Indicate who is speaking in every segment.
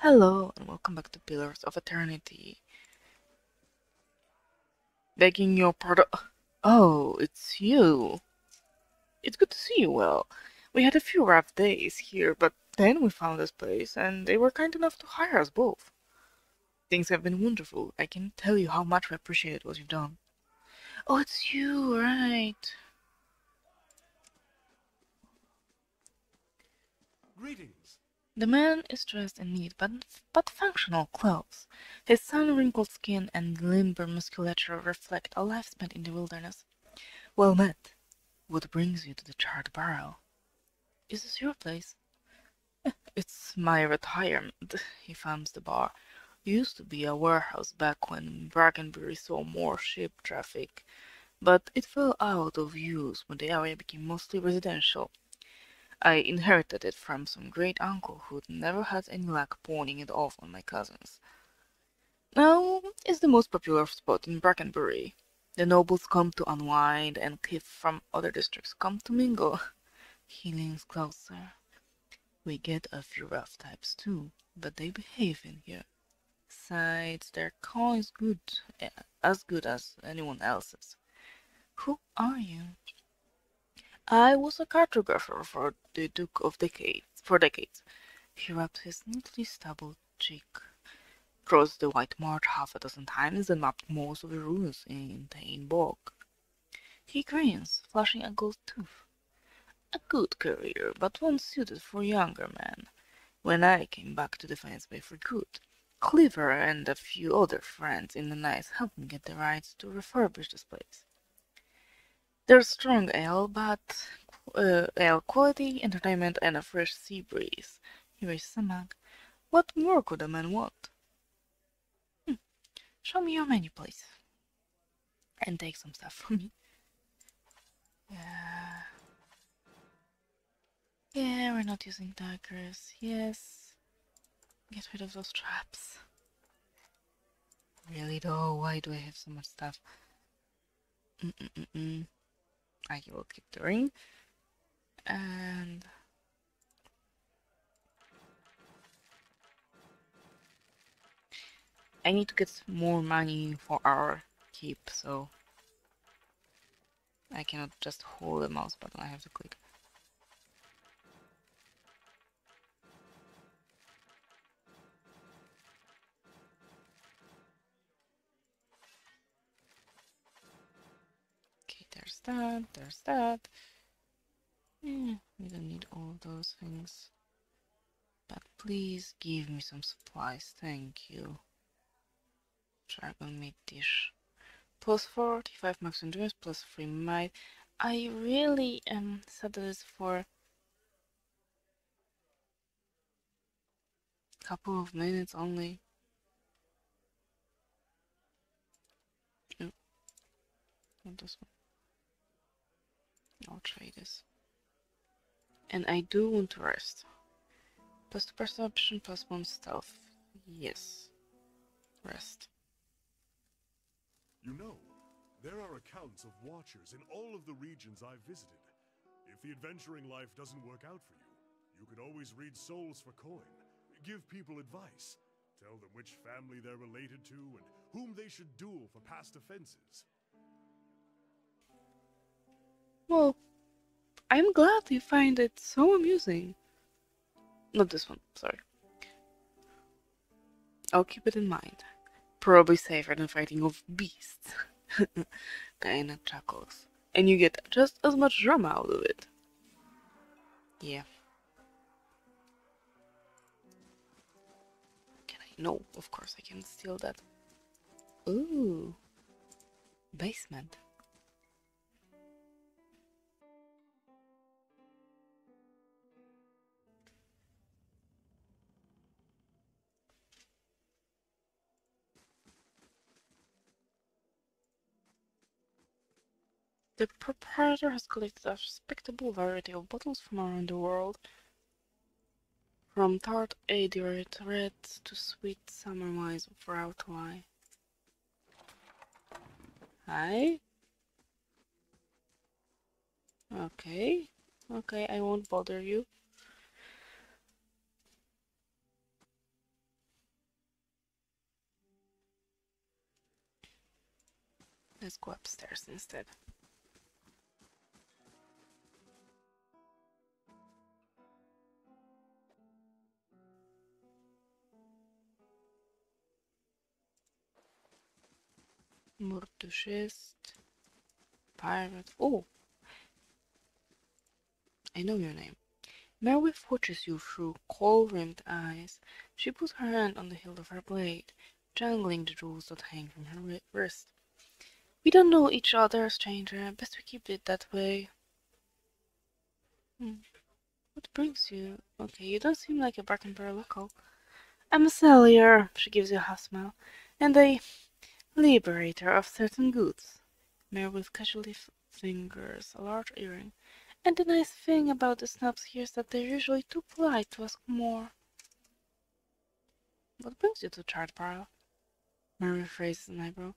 Speaker 1: Hello and welcome back to Pillars of Eternity. Begging your pardon. Oh, it's you. It's good to see you. Well, we had a few rough days here, but then we found this place and they were kind enough to hire us both. Things have been wonderful. I can tell you how much we appreciate what you've done. Oh, it's you, right?
Speaker 2: Greetings.
Speaker 1: The man is dressed in neat but functional clothes. His sun-wrinkled skin and limber musculature reflect a life spent in the wilderness. Well met. What brings you to the charred barrel? Is this your place? It's my retirement, he thumbs the bar. Used to be a warehouse back when Brackenbury saw more ship traffic, but it fell out of use when the area became mostly residential. I inherited it from some great uncle who'd never had any luck pawning it off on my cousins. Now it's the most popular spot in Brackenbury. The nobles come to unwind, and kids from other districts come to mingle. He leans closer. We get a few rough types too, but they behave in here. Besides, their call is good, as good as anyone else's. Who are you? I was a cartographer for the Duke of decades. He rubbed his neatly stubbled cheek, crossed the White Marsh half a dozen times, and mapped most of the ruins in the Bog. He grins, flashing a gold tooth. A good career, but one suited for younger men. When I came back to the Finance Bay for good, Cleaver and a few other friends in the night helped me get the rights to refurbish this place. There's strong ale, but ale quality, entertainment, and a fresh sea breeze. He raised a mug. What more could a man want? Hmm. Show me your menu, please, and take some stuff for me. Yeah, yeah, we're not using daggers. Yes, get rid of those traps. Really though, why do I have so much stuff? Mm-mm-mm-mm. I will keep the ring. And I need to get more money for our keep, so I cannot just hold the mouse button, I have to click. Okay, there's that. Yeah, we don't need all those things. But please give me some supplies, thank you. Dragon meat dish. Plus 45 max endurance, plus 3 might. I really set this for a couple of minutes only. No, not this one. I'll try this. And I do want to rest. Plus 2 perception, plus 1 stealth. Yes. Rest.
Speaker 2: You know, there are accounts of watchers in all of the regions I've visited. If the adventuring life doesn't work out for you, you could always read souls for coin, give people advice, tell them which family they're related to and whom they should duel for past offenses.
Speaker 1: Well, I'm glad you find it so amusing. Not this one, sorry. I'll keep it in mind. Probably safer than fighting off beasts. Kinda chuckles. And you get just as much drama out of it. Yeah. Can I? No, of course I can steal that. Ooh. Basement. The proprietor has collected a respectable variety of bottles from around the world, from tart Adriate reds to sweet summer wines of Routwine. Hi? Okay. Okay, I won't bother you. Let's go upstairs instead. Murtushist. Pirate. Oh, I know your name. Merwith watches you through kohl-rimmed eyes. She puts her hand on the hilt of her blade, jangling the jewels that hang from her wrist. We don't know each other, stranger. Best we keep it that way. What brings you? Okay, you don't seem like a Bartenberg local. I'm a seller, she gives you a half smile, and a liberator of certain goods. Merwith casually fingers a large earring. And the nice thing about the snobs here is that they're usually too polite to ask more. What brings you to Chartborough? Mary raises an eyebrow.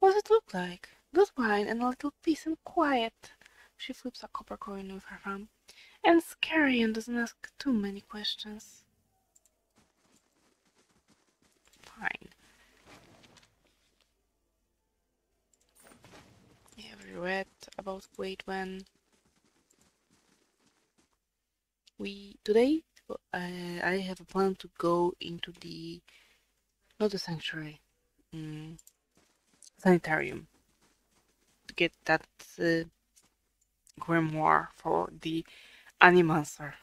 Speaker 1: What does it look like? Good wine and a little peace and quiet. She flips a copper coin with her thumb. And scary and doesn't ask too many questions. Fine. Have you read about Wait When? Today I have a plan to go into the not the sanctuary, sanitarium to get that grimoire for the Animancer.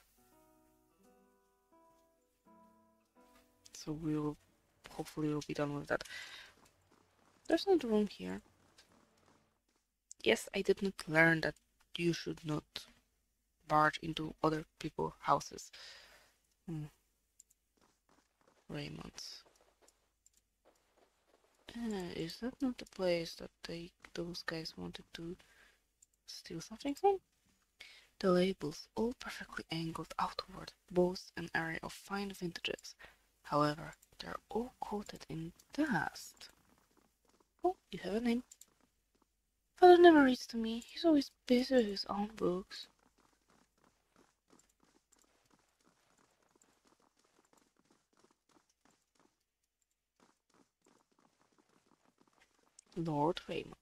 Speaker 1: So we'll hopefully we'll be done with that. There's no room here. Yes, I did not learn that you should not barge into other people's houses. Raymond's. Is that not the place that those guys wanted to steal something from? The labels, all perfectly angled outward, boast an array of fine vintages. However, they are all coated in dust. Oh, you have a name. Father never reads to me. He's always busy with his own books. Lord Raymond.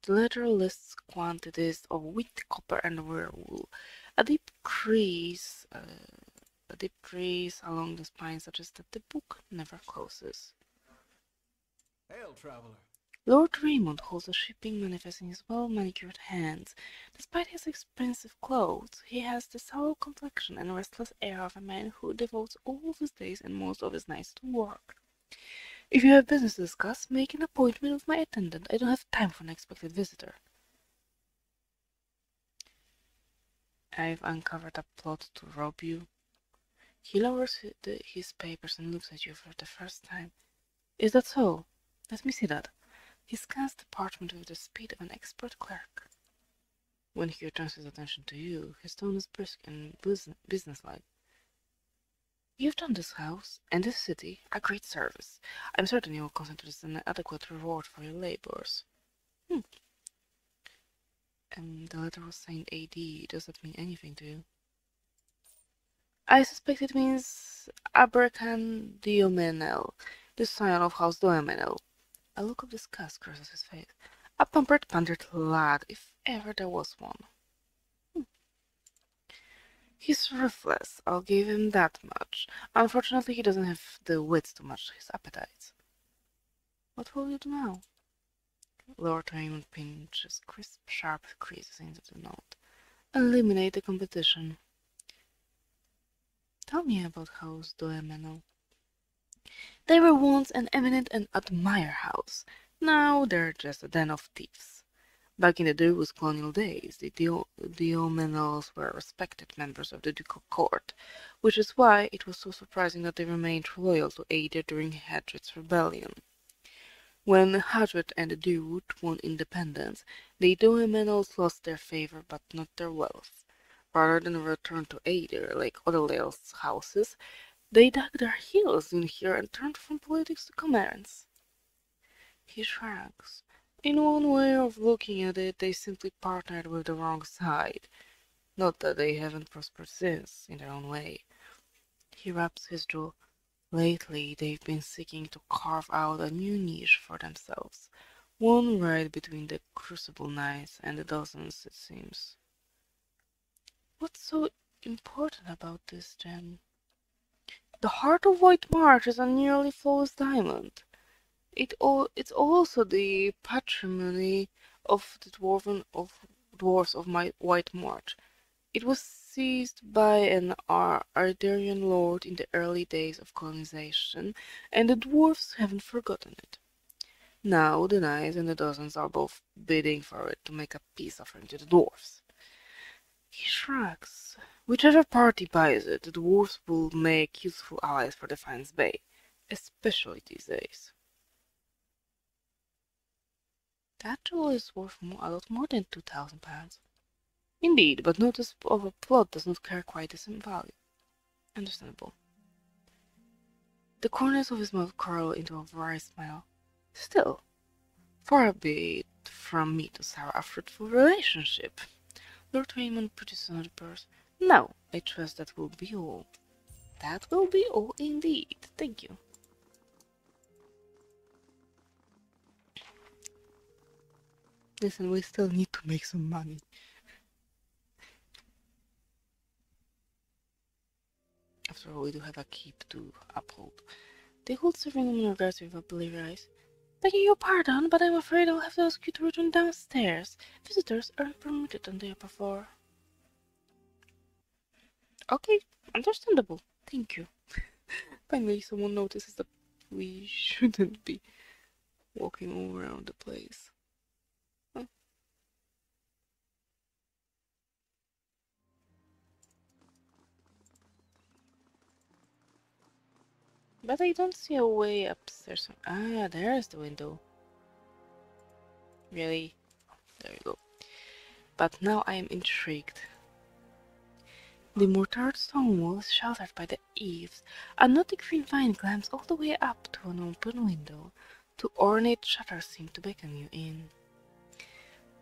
Speaker 1: The letter lists quantities of wheat, copper, and wool. A deep crease, along the spine suggests that the book never closes.
Speaker 3: Hail, traveler.
Speaker 1: Lord Raymond holds a shipping manifest in his well-manicured hands. Despite his expensive clothes, he has the sallow complexion and restless air of a man who devotes all of his days and most of his nights to work. If you have business to discuss, make an appointment with my attendant. I don't have time for an unexpected visitor. I've uncovered a plot to rob you. He lowers his papers and looks at you for the first time. Is that so? Let me see that. He scans the parchment with the speed of an expert clerk. When he returns his attention to you, his tone is brisk and businesslike. You've done this house and this city a great service. I'm certain you will consider this an adequate reward for your labors. The letter was signed AD. Does that mean anything to you? I suspect it means Abrakan Diomenel, the scion of House Diomenel. A look of disgust crosses his face. A pampered, pandered lad, if ever there was one. He's ruthless, I'll give him that much. Unfortunately, he doesn't have the wits to match his appetites. What will you do now? Lord Raymond pinches crisp, sharp creases into the note. Eliminate the competition. Tell me about House Doemeno. They were once an eminent and admired house. Now they're just a den of thieves. Back in the Durwood's colonial days, the Diomenals were respected members of the ducal court, which is why it was so surprising that they remained loyal to Ada during Hadred's rebellion. When Hadred and the Durwood won independence, the Diomenals lost their favor but not their wealth. Rather than return to Ada like other Lael's houses, they dug their heels in here and turned from politics to commerce. He shrugs. In one way of looking at it, they simply partnered with the wrong side. Not that they haven't prospered since, in their own way. He wraps his jaw. Lately, they've been seeking to carve out a new niche for themselves, One right between the Crucible Knights and the dozens, it seems. What's so important about this gem? The heart of White March is a nearly flawless diamond. It's also the patrimony of the dwarves of my White March. It was seized by an Ardarian lord in the early days of colonization, and the dwarves haven't forgotten it. Now the knights and the dozens are both bidding for it to make a peace offering to the dwarves. He shrugs. Whichever party buys it, the dwarves will make useful allies for Defiance Bay, especially these days. That jewel is worth a lot more than £2,000. Indeed, but notice of a plot does not carry quite the same value. Understandable. The corners of his mouth curl into a wry smile. Still, far be it from me to sour a fruitful relationship. Lord Raymond produces another purse. No, I trust that will be all. That will be all indeed. Thank you. Listen, we still need to make some money. After all, we do have a keep to uphold. They hold serving woman regards with a believing eyes. Begging your pardon, but I'm afraid I'll have to ask you to return downstairs. Visitors aren't permitted on the upper floor. Okay, understandable. Thank you. Finally, someone notices that we shouldn't be walking all around the place. Huh. But I don't see a way upstairs. Ah, there's the window. Really? There you go. But now I am intrigued. The mortared stone wall is sheltered by the eaves. A knotty green vine climbs all the way up to an open window. Two ornate shutters seem to beckon you in.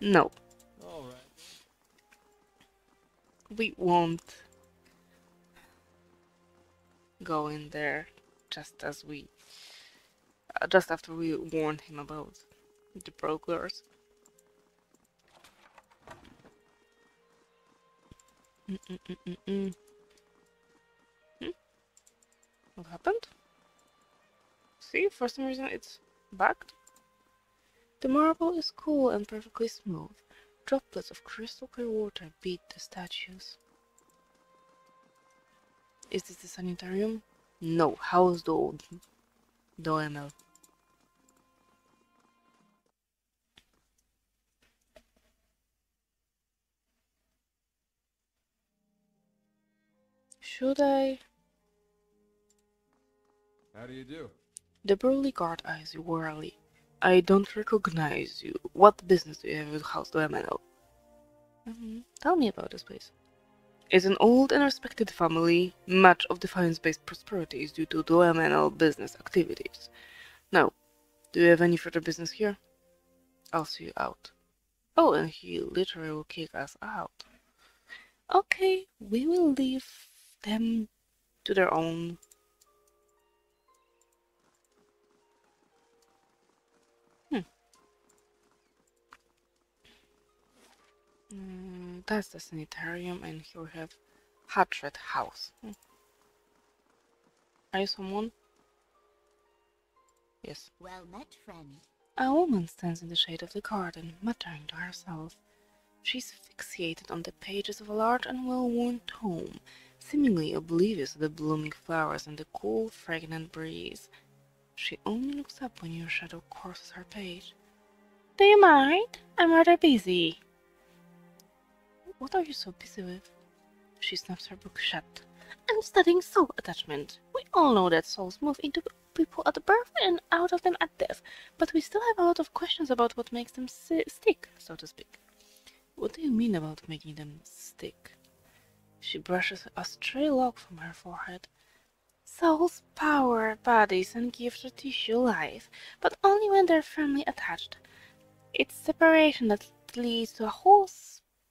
Speaker 1: No.
Speaker 3: All right.
Speaker 1: We won't go in there just after we warned him about the burglars. Hmm? What happened? See, for some reason it's bugged. The marble is cool and perfectly smooth. Droplets of crystal clear water beat the statues. Is this the sanitarium? No, how's the old ML? Should I?
Speaker 3: How do you do?
Speaker 1: The burly guard eyes you warily. I don't recognize you. What business do you have with House Doemelo? Tell me about this place. It's an old and respected family. Much of Defiance-based prosperity is due to Doemelo business activities. Now, do you have any further business here? I'll see you out. Oh, and he literally will kick us out. Okay, we will leave them to their own. That's the sanitarium, and here we have Hatred House. Are you someone? Yes.
Speaker 4: Well met, friend.
Speaker 1: A woman stands in the shade of the garden, muttering to herself. She's fixated on the pages of a large and well-worn tome, seemingly oblivious of the blooming flowers and the cool, fragrant breeze. She only looks up when your shadow crosses her page. Do you mind? I'm rather busy. What are you so busy with? She snaps her book shut. I'm studying soul attachment. We all know that souls move into people at birth and out of them at death, but we still have a lot of questions about what makes them stick, so to speak. What do you mean about making them stick? She brushes a stray lock from her forehead. Souls power bodies and give the tissue life, but only when they're firmly attached. It's separation that leads to a whole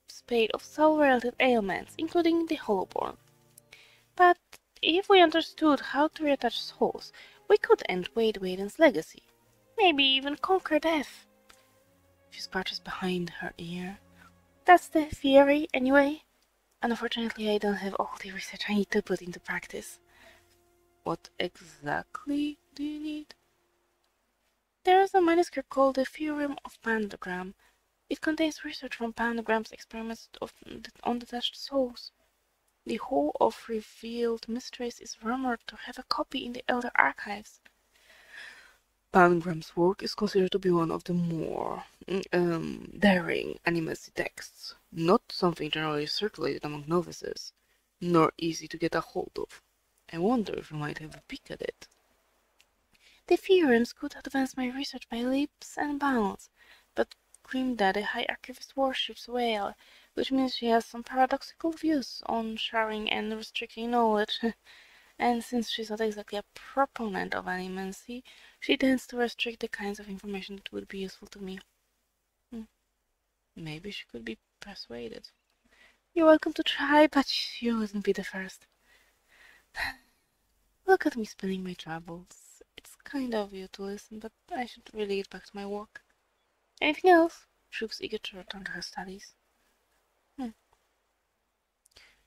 Speaker 1: spate of soul-related ailments, including the hollowborn. But if we understood how to reattach souls, we could end Wade Waden's legacy. Maybe even conquer death. She scratches behind her ear. That's the theory, anyway. Unfortunately, I don't have all the research I need to put into practice. What exactly do you need? There is a manuscript called the Theorem of Pentagram. It contains research from Pentagram's experiments on detached souls. The whole of Revealed Mysteries is rumored to have a copy in the Elder Archives. Pangram's work is considered to be one of the more daring Animancer texts, not something generally circulated among novices, nor easy to get a hold of. I wonder if you might have a peek at it. The theorems could advance my research by leaps and bounds, but Grim Daddy High Archivist worships Whale, which means she has some paradoxical views on sharing and restricting knowledge. And since she's not exactly a proponent of animancy, she tends to restrict the kinds of information that would be useful to me. Maybe she could be persuaded. You're welcome to try, but you wouldn't be the first. Look at me spinning my troubles. It's kind of you to listen, but I should really get back to my work. Anything else? Shook's eager to return to her studies.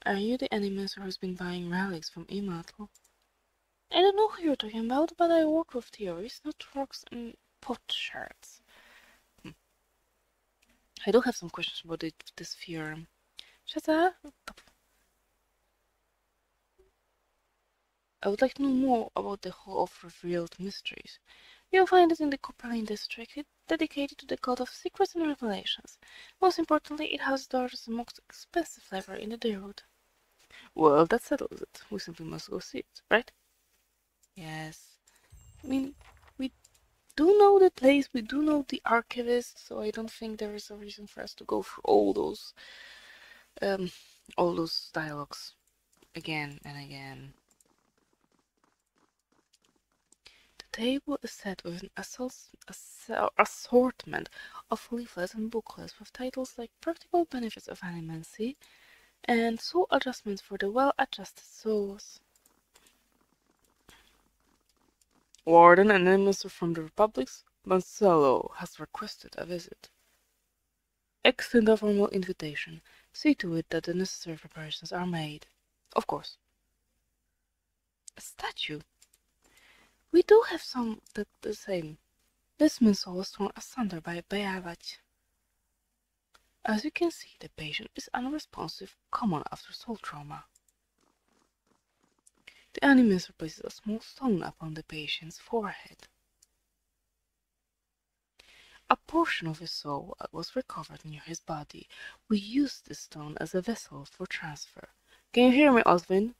Speaker 1: Are you the Animancer who's been buying relics from Immortal? I don't know who you're talking about, but I work with theories, not rocks and potsherds. I do have some questions about this theorem. Shut up. I would like to know more about the Hall of Revealed Mysteries. You'll find it in the Copperline district, dedicated to the God of Secrets and Revelations. Most importantly, it houses the most expensive library in the Dayroad. Well, that settles it. We simply must go see it, right? Yes. I mean, we do know the place, we do know the archivist, so I don't think there is a reason for us to go through all those dialogues again and again. The table is set with an assortment of leaflets and booklets with titles like Practical Benefits of Animancy and Soul Adjustments for the Well-Adjusted Souls. Warden and Animancer from the Republics, Marcelo has requested a visit. Extend a formal invitation. See to it that the necessary preparations are made. Of course. A statue? We do have some that the same. This missile was torn asunder by Bayavach. As you can see, the patient is unresponsive, common after soul trauma. The Animancer places a small stone upon the patient's forehead. A portion of his soul was recovered near his body. We used this stone as a vessel for transfer. Can you hear me, Oswin?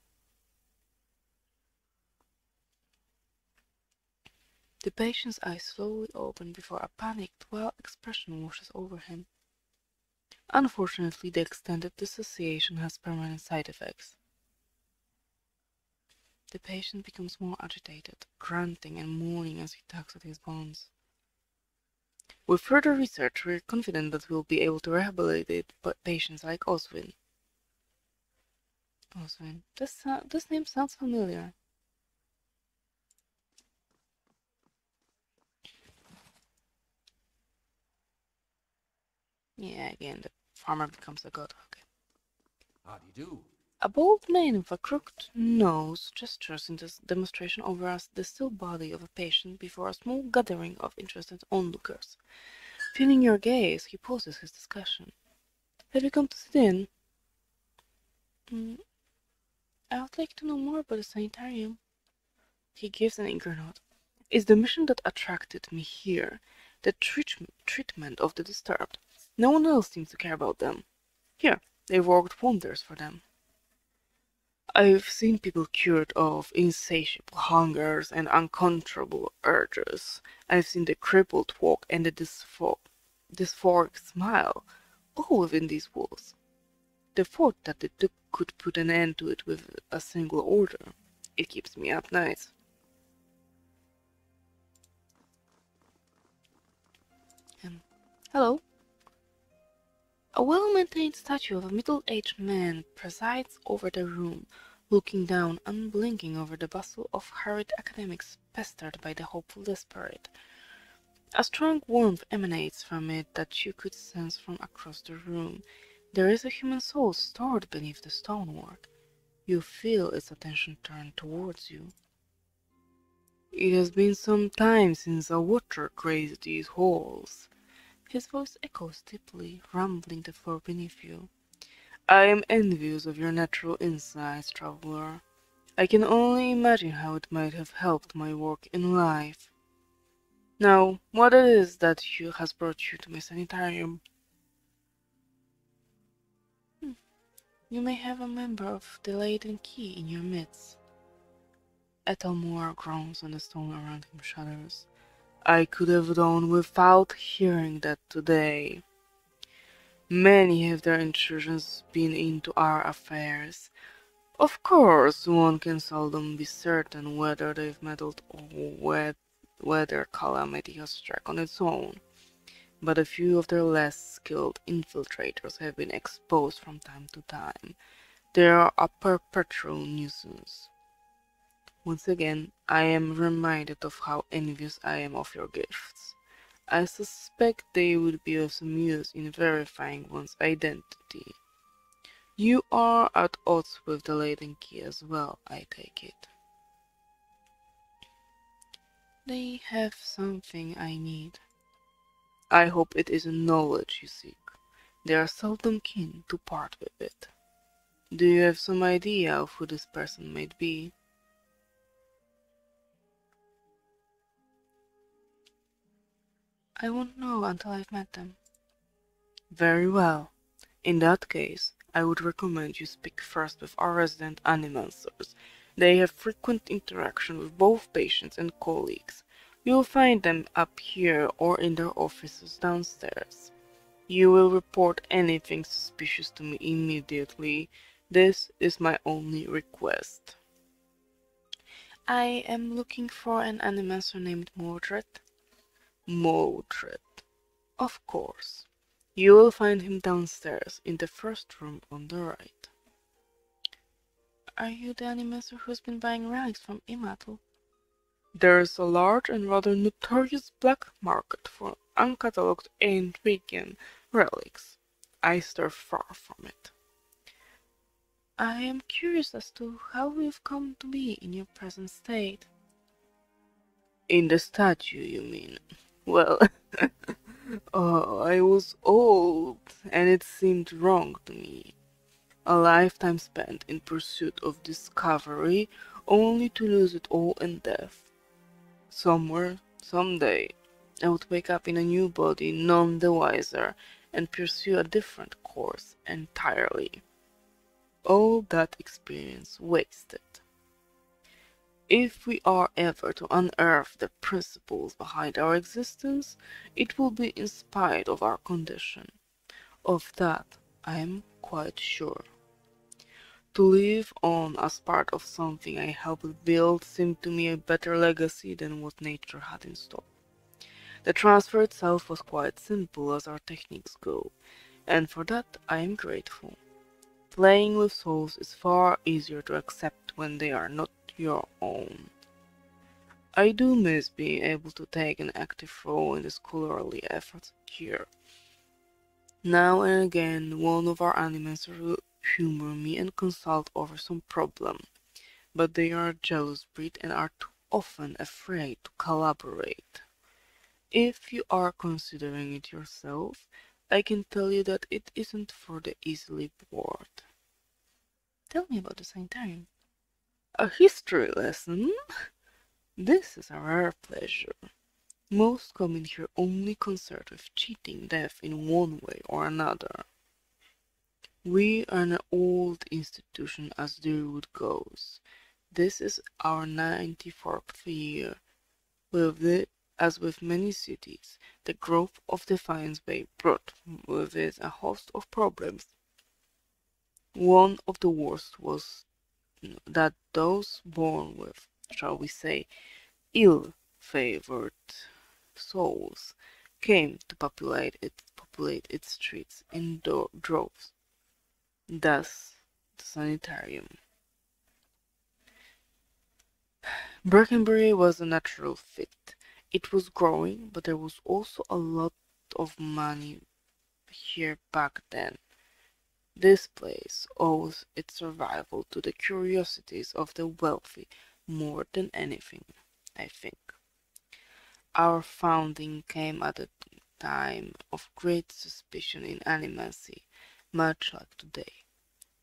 Speaker 1: The patient's eyes slowly open before a panicked, wild expression washes over him. Unfortunately, the extended dissociation has permanent side effects. The patient becomes more agitated, grunting and moaning as he tugs at his bonds. With further research, we are confident that we will be able to rehabilitate patients like Oswin. Oswin. This name sounds familiar. Yeah, again, the farmer becomes a god. Okay.
Speaker 3: How do you do?
Speaker 1: A bald man with a crooked nose gestures in this demonstration over the still body of a patient before a small gathering of interested onlookers. Feeling your gaze, he pauses his discussion. Have you come to sit in? I would like to know more about the sanitarium. He gives an eager nod. It's the mission that attracted me here. The treatment of the disturbed. No one else seems to care about them. Here, they've worked wonders for them. I've seen people cured of insatiable hungers and uncontrollable urges. I've seen the crippled walk and the dysphoric smile, all within these walls. The thought that the Duke could put an end to it with a single order, it keeps me up nights. Hello? A well-maintained statue of a middle-aged man presides over the room, looking down unblinking over the bustle of hurried academics pestered by the hopeful desperate. A strong warmth emanates from it that you could sense from across the room. There is a human soul stored beneath the stonework. You feel its attention turned towards you. It has been some time since a watcher grazed these halls. His voice echoes deeply, rumbling the floor beneath you. I am envious of your natural insights, traveler. I can only imagine how it might have helped my work in life. Now, what it is that has brought you to my sanitarium? You may have a member of the Laden Key in your midst. Ethelmore groans and the stone around him shudders. I could have done without hearing that today. Many have their intrusions been into our affairs. Of course, one can seldom be certain whether they've meddled or whether calamity has struck on its own, but a few of their less skilled infiltrators have been exposed from time to time. They are a perpetual nuisance. Once again, I am reminded of how envious I am of your gifts. I suspect they would be of some use in verifying one's identity. You are at odds with the Laden Key as well, I take it. They have something I need. I hope it isn't knowledge you seek. They are seldom keen to part with it. Do you have some idea of who this person might be? I won't know until I've met them. Very well. In that case, I would recommend you speak first with our resident Animancers. They have frequent interaction with both patients and colleagues. You'll find them up here or in their offices downstairs. You will report anything suspicious to me immediately. This is my only request. I am looking for an Animancer named Mordred. Mordred. Of course. You will find him downstairs in the first room on the right. Are you the Animancer who's been buying relics from Imatel? There is a large and rather notorious black market for uncatalogued awaken relics. I stir far from it. I am curious as to how you've come to be in your present state. In the statue, you mean? Well, I was old, and it seemed wrong to me. A lifetime spent in pursuit of discovery, only to lose it all in death. Somewhere, someday, I would wake up in a new body, none the wiser, and pursue a different course entirely. All that experience wasted. If we are ever to unearth the principles behind our existence, it will be in spite of our condition. Of that I am quite sure. To live on as part of something I helped build seemed to me a better legacy than what nature had in store. The transfer itself was quite simple as our techniques go, and for that I am grateful. Playing with souls is far easier to accept when they are not your own. I do miss being able to take an active role in the scholarly efforts here. Now and again, one of our Animancers will humor me and consult over some problem, but they are a jealous breed and are too often afraid to collaborate. If you are considering it yourself, I can tell you that it isn't for the easily bored. Tell me about the sanitarium. A history lesson? This is a rare pleasure. Most come in here only concerned with cheating death in one way or another. We are an old institution as Deerwood goes. This is our 94th year. As with many cities, the growth of Defiance Bay brought with it a host of problems. One of the worst was that those born with, shall we say, ill-favored souls came to populate its streets in droves. Thus, the sanitarium. Brackenbury was a natural fit. It was growing, but there was also a lot of money here back then. This place owes its survival to the curiosities of the wealthy more than anything, I think. Our founding came at a time of great suspicion in Animancy, much like today.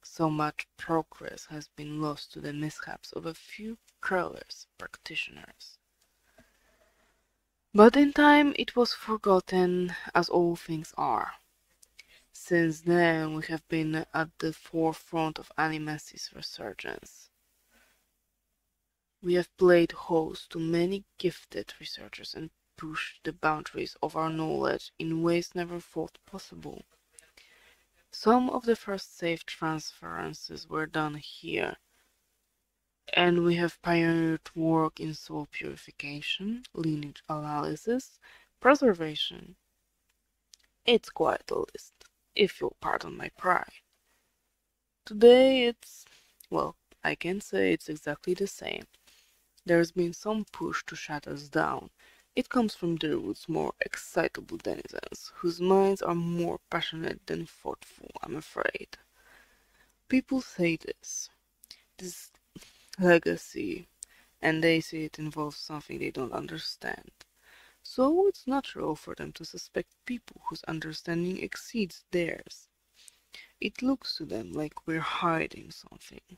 Speaker 1: So much progress has been lost to the mishaps of a few careless practitioners. But in time it was forgotten, as all things are. Since then we have been at the forefront of Animancy's resurgence. We have played host to many gifted researchers and pushed the boundaries of our knowledge in ways never thought possible. Some of the first safe transferences were done here, and we have pioneered work in soul purification, lineage analysis, preservation. It's quite a list, if you'll pardon my pride. Today it's, well, I can say it's exactly the same. There's been some push to shut us down. It comes from the roots more excitable denizens, whose minds are more passionate than thoughtful, I'm afraid. People say this legacy, and they say it involves something they don't understand. So it's natural for them to suspect people whose understanding exceeds theirs. It looks to them like we're hiding something.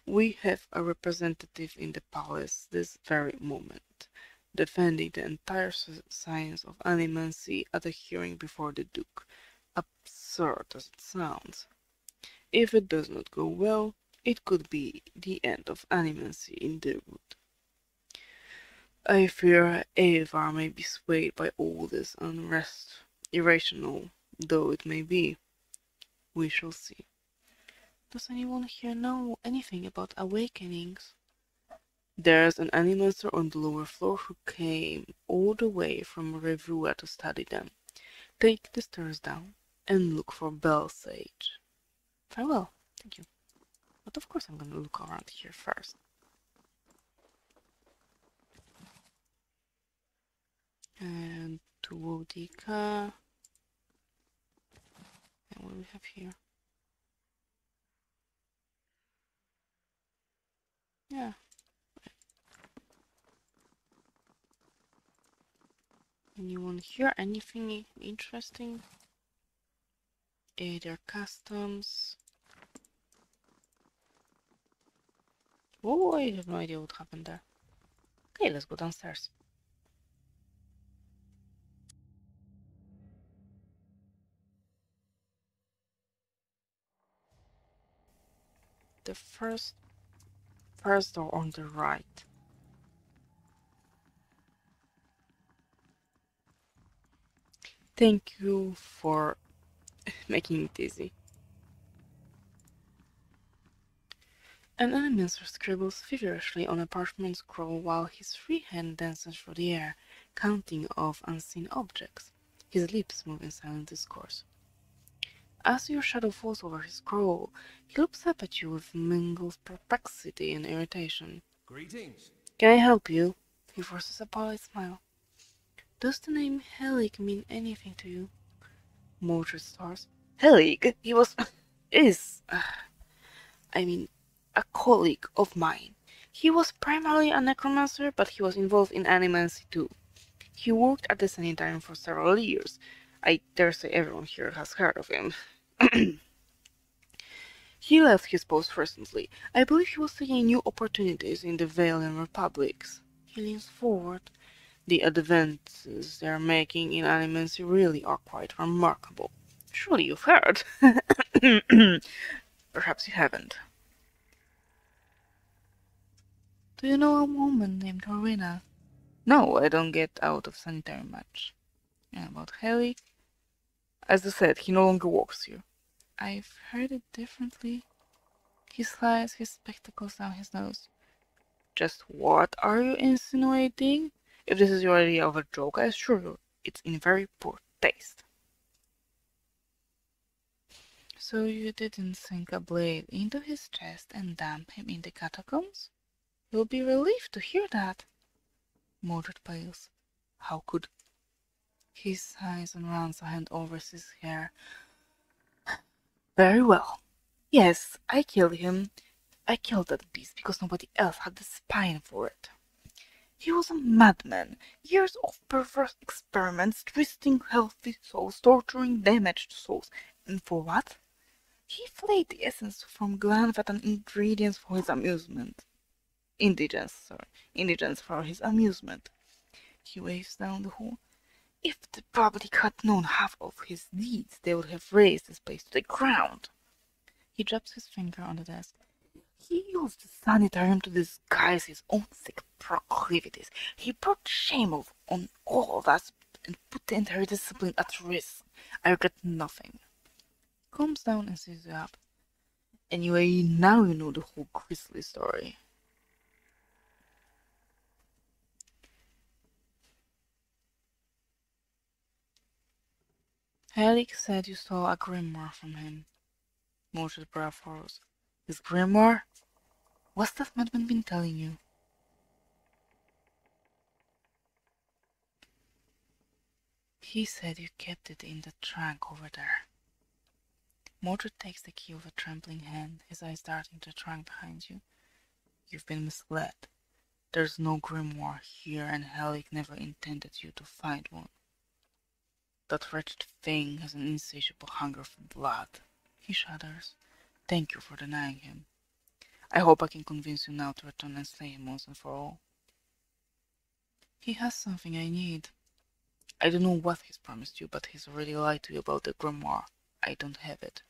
Speaker 1: We have a representative in the palace this very moment, defending the entire science of animancy at a hearing before the Duke. Absurd as it sounds. If it does not go well, it could be the end of animancy in Deadwood. I fear Avar may be swayed by all this unrest, irrational though it may be. We shall see. Does anyone here know anything about awakenings? There's an Animancer on the lower floor who came all the way from Revua to study them. Take the stairs down and look for Bell Sage. Farewell, thank you. But of course I'm gonna look around here first. And to Wodika. And what do we have here? Yeah. Anyone here? Anything interesting? Either customs. Oh, I have no idea what happened there. Okay, let's go downstairs. The first door on the right. Thank you for making it easy. An Animancer scribbles feverishly on a parchment scroll while his free hand dances through the air, counting off unseen objects. His lips move in silent discourse. As your shadow falls over his scroll, he looks up at you with mingled perplexity and irritation.
Speaker 3: Greetings.
Speaker 1: Can I help you? He forces a polite smile. Does the name Helig mean anything to you? Mordred stars. Helig? He was... is... a colleague of mine. He was primarily a necromancer, but he was involved in animancy too. He worked at the sanitarium for several years. I dare say everyone here has heard of him. He left his post recently. I believe he was seeking new opportunities in the Valen Republics. He leans forward. The advances they're making in animancy really are quite remarkable. Surely you've heard. Perhaps you haven't. Do you know a woman named Rowena? No, I don't get out of sanitary much. And about Haley? As I said, he no longer works here. I've heard it differently. He slides his spectacles down his nose. Just what are you insinuating? If this is your idea of a joke, I assure you, it's in very poor taste. So you didn't sink a blade into his chest and dump him in the catacombs? You'll be relieved to hear that. Mordred pales. How could... He sighs and runs a hand over his hair. Very well. Yes, I killed him. I killed that beast because nobody else had the spine for it. He was a madman. Years of perverse experiments, twisting healthy souls, torturing damaged souls. And for what? He flayed the essence from gland-fat and ingredients for his amusement. Indigence for his amusement. He waves down the hall. If the public had known half of his deeds, they would have razed this place to the ground. He drops his finger on the desk. He used the sanitarium to disguise his own sick proclivities. He brought shame on all of us and put the entire discipline at risk. I regret nothing. Calms down and sees you up. Anyway, now you know the whole grisly story. Helig said you saw a grimoire from him. Mordred's brow furrows. His grimoire? What's that madman been telling you? He said you kept it in the trunk over there. Mordred takes the key with a trembling hand, his eyes darting to the trunk behind you. You've been misled. There's no grimoire here, and Helig never intended you to find one. That wretched thing has an insatiable hunger for blood. He shudders. Thank you for denying him. I hope I can convince you now to return and slay him once and for all. He has something I need. I don't know what he's promised you, but he's already lied to you about the grimoire. I don't have it.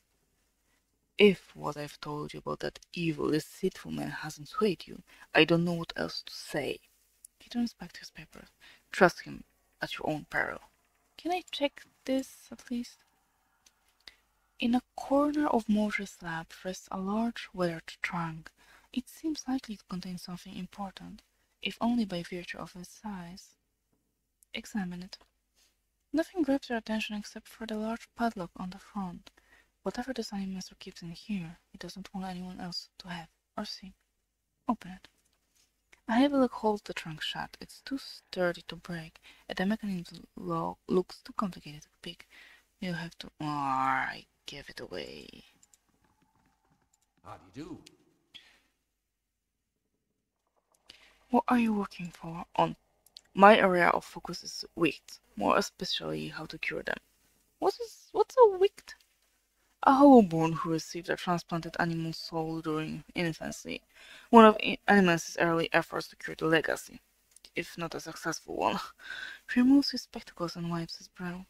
Speaker 1: If what I've told you about that evil, deceitful man hasn't swayed you, I don't know what else to say. He turns back to his papers. Trust him at your own peril. Can I check this, at least? In a corner of Mordred's lab rests a large weathered trunk. It seems likely to contain something important, if only by virtue of its size. Examine it. Nothing grabs your attention except for the large padlock on the front. Whatever this Animancer keeps in here, he doesn't want anyone else to have or see. Open it. A heavy lock holds the trunk shut. It's too sturdy to break, and the mechanism looks too complicated to pick. You'll have to... I give it away.
Speaker 3: How do you do?
Speaker 1: What are you working for? On my area of focus is wicked, more especially how to cure them. What's a wicked? A hollowborn who received a transplanted animal soul during infancy, one of Animancer's early efforts to cure the legacy, if not a successful one. He removes his spectacles and wipes his brow.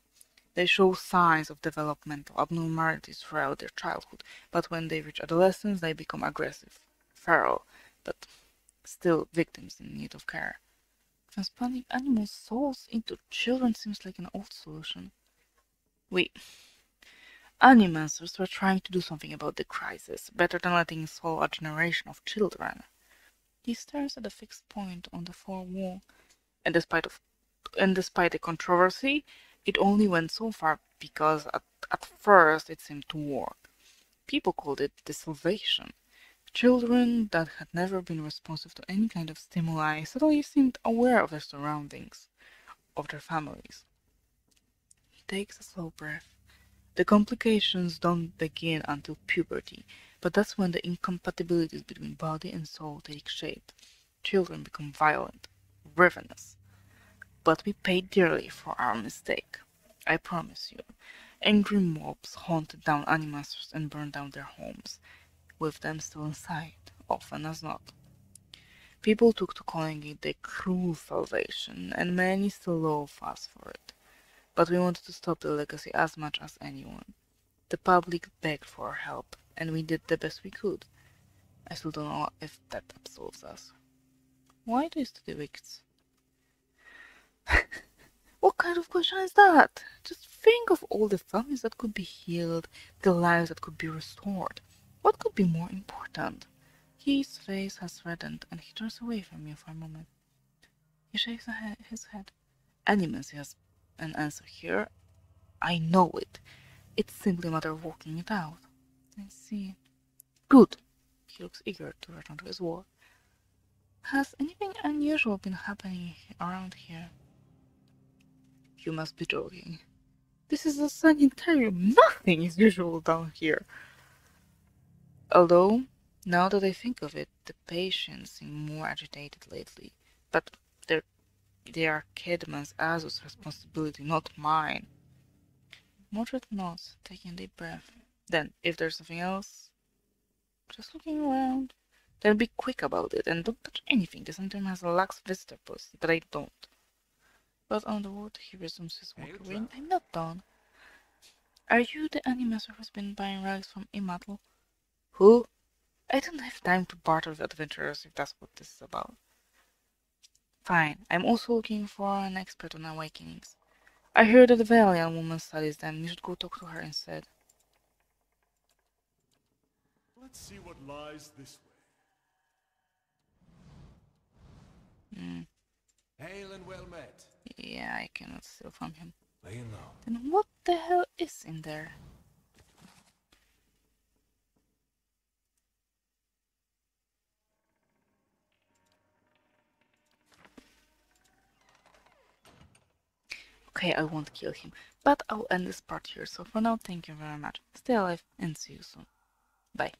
Speaker 1: They show signs of developmental abnormalities throughout their childhood, but when they reach adolescence they become aggressive, feral, but still victims in need of care. Transplanting animal souls into children seems like an old solution. We Animancers were trying to do something about the crisis, better than letting it swallow a generation of children. He stares at a fixed point on the far wall, and despite the controversy, it only went so far because at first it seemed to work. People called it the salvation. Children that had never been responsive to any kind of stimuli suddenly seemed aware of their surroundings, of their families. He takes a slow breath. The complications don't begin until puberty, but that's when the incompatibilities between body and soul take shape. Children become violent, ravenous. But we pay dearly for our mistake. I promise you. Angry mobs hunted down Animancers and burned down their homes, with them still inside, often as not. People took to calling it the cruel salvation, and many still loathe us for it. But we wanted to stop the legacy as much as anyone. The public begged for our help, and we did the best we could. I still don't know if that absolves us. Why do you study wicks? What kind of question is that? Just think of all the families that could be healed, the lives that could be restored. What could be more important? His face has reddened, and he turns away from you for a moment. He shakes his head. Animancer has an answer here. I know it. It's simply a matter of working it out. I see. Good. He looks eager to return to his work. Has anything unusual been happening around here? You must be joking. This is a sanitarium. Nothing is usual down here. Although, now that I think of it, the patients seem more agitated lately. But they are Kedman's Azu's responsibility, not mine. Mordred nods, taking a deep breath. Then, if there's something else, just looking around. Then be quick about it and don't touch anything. The Sanitarium has a lax visitor policy, but I don't. But on the wood, he resumes his walk away, and I'm not done. Are you the Animancer who's been buying relics from Immortal? Who? I don't have time to barter with adventurers if that's what this is about. Fine, I'm also looking for an expert on awakenings. I heard that a Valiant woman studies them. You should go talk to her instead.
Speaker 2: Let's see what lies this way.
Speaker 3: Hail and well met.
Speaker 1: Yeah, I cannot steal from him.
Speaker 3: Laying low.
Speaker 1: Then what the hell is in there? Okay, I won't kill him, but I'll end this part here. So for now, thank you very much. Stay alive and see you soon. Bye.